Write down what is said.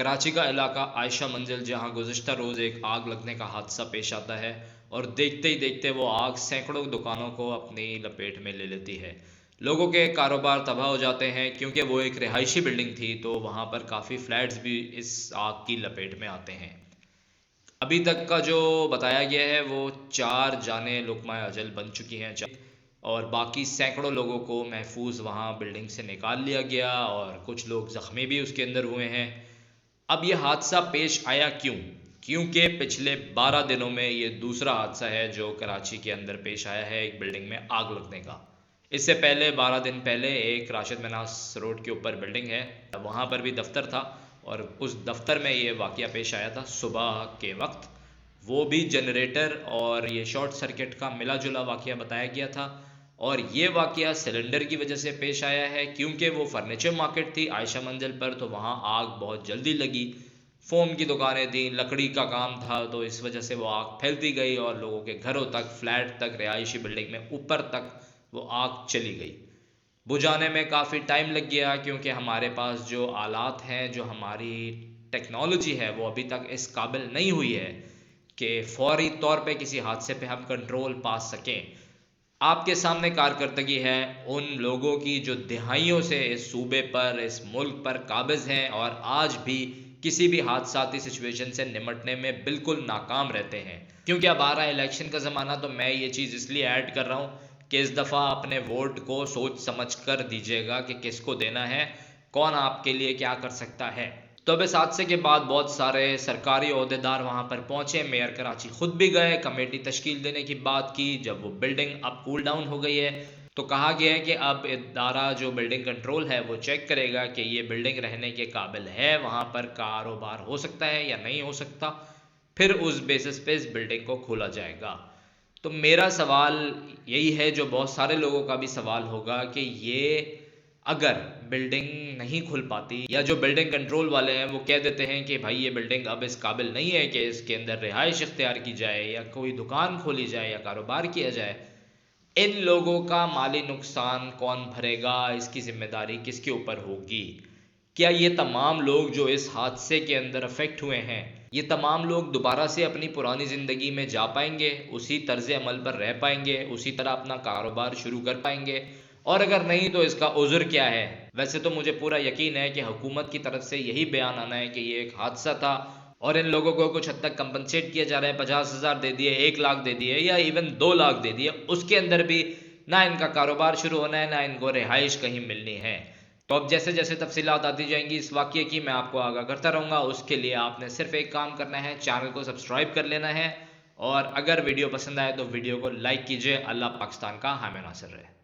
कराची का इलाका आयशा मंजिल, जहां गुज़िश्ता रोज़ एक आग लगने का हादसा पेश आता है और देखते ही देखते वो आग सैकड़ों दुकानों को अपनी लपेट में ले लेती है। लोगों के कारोबार तबाह हो जाते हैं क्योंकि वो एक रिहायशी बिल्डिंग थी, तो वहां पर काफ़ी फ्लैट्स भी इस आग की लपेट में आते हैं। अभी तक का जो बताया गया है वो 4 जानें लुक़मा अजल बन चुकी हैं और बाकी सैकड़ों लोगों को महफूज वहां बिल्डिंग से निकाल लिया गया और कुछ लोग ज़ख्मी भी उसके अंदर हुए हैं। अब ये हादसा पेश आया क्यों? क्योंकि पिछले 12 दिनों में ये दूसरा हादसा है जो कराची के अंदर पेश आया है एक बिल्डिंग में आग लगने का। इससे पहले 12 दिन पहले एक राशिद मनास रोड के ऊपर बिल्डिंग है, वहाँ पर भी दफ्तर था और उस दफ्तर में ये वाक़या पेश आया था सुबह के वक्त। वो भी जनरेटर और ये शॉर्ट सर्किट का मिला जुला वाक़या बताया गया था और ये वाक़या सिलेंडर की वजह से पेश आया है क्योंकि वो फर्नीचर मार्केट थी आयशा मंजिल पर, तो वहाँ आग बहुत जल्दी लगी। फ़ोम की दुकानें थी, लकड़ी का काम था, तो इस वजह से वो आग फैलती गई और लोगों के घरों तक, फ्लैट तक, रिहायशी बिल्डिंग में ऊपर तक वो आग चली गई। बुझाने में काफ़ी टाइम लग गया क्योंकि हमारे पास जो आलात हैं, जो हमारी टेक्नोलॉजी है, वो अभी तक इस काबिल नहीं हुई है कि फ़ौरी तौर पे किसी हादसे पे हम कंट्रोल पा सकें। आपके सामने कारकर्दगी है उन लोगों की जो दिहाइयों से इस सूबे पर, इस मुल्क पर काबिज़ हैं और आज भी किसी भी हादसाती सिचुएशन से निमटने में बिल्कुल नाकाम रहते हैं। क्योंकि अब आ रहा है इलेक्शन का ज़माना, तो मैं ये चीज़ इसलिए ऐड कर रहा हूँ कि इस दफ़ा अपने वोट को सोच समझ कर दीजिएगा कि किसको देना है, कौन आपके लिए क्या कर सकता है। तो अब इस हादसे के बाद बहुत सारे सरकारी ओहदेदार वहाँ पर पहुँचे, मेयर कराची खुद भी गए, कमेटी तश्कील देने की बात की। जब वो बिल्डिंग अब कूल डाउन हो गई है तो कहा गया है कि अब इदारा जो बिल्डिंग कंट्रोल है वो चेक करेगा कि ये बिल्डिंग रहने के काबिल है, वहाँ पर कारोबार हो सकता है या नहीं हो सकता, फिर उस बेसिस पे इस बिल्डिंग को खोला जाएगा। तो मेरा सवाल यही है, जो बहुत सारे लोगों का भी सवाल होगा, कि ये अगर बिल्डिंग नहीं खुल पाती या जो बिल्डिंग कंट्रोल वाले हैं वो कह देते हैं कि भाई ये बिल्डिंग अब इस काबिल नहीं है कि इसके अंदर रिहाइश इख्तियार की जाए या कोई दुकान खोली जाए या कारोबार किया जाए, इन लोगों का माली नुकसान कौन भरेगा? इसकी जिम्मेदारी किसके ऊपर होगी? क्या ये तमाम लोग जो इस हादसे के अंदर अफेक्ट हुए हैं, ये तमाम लोग दोबारा से अपनी पुरानी ज़िंदगी में जा पाएंगे, उसी तर्ज अमल पर रह पाएंगे, उसी तरह अपना कारोबार शुरू कर पाएंगे? और अगर नहीं तो इसका उज़्र क्या है? वैसे तो मुझे पूरा यकीन है कि हुकूमत की तरफ से यही बयान आना है कि ये एक हादसा था और इन लोगों को कुछ हद तक कंपनसेट किया जा रहा है। 50,000 दे दिए, 1 लाख दे दिए या इवन 2 लाख दे दिए, उसके अंदर भी ना इनका कारोबार शुरू होना है, ना इनको रिहाइश कहीं मिलनी है। तो अब जैसे जैसे तफसीलात आती जाएंगी इस वाक़ये की, मैं आपको आगाह करता रहूँगा। उसके लिए आपने सिर्फ एक काम करना है, चैनल को सब्सक्राइब कर लेना है और अगर वीडियो पसंद आए तो वीडियो को लाइक कीजिए। अल्लाह पाकिस्तान का हामी नासिर रहे।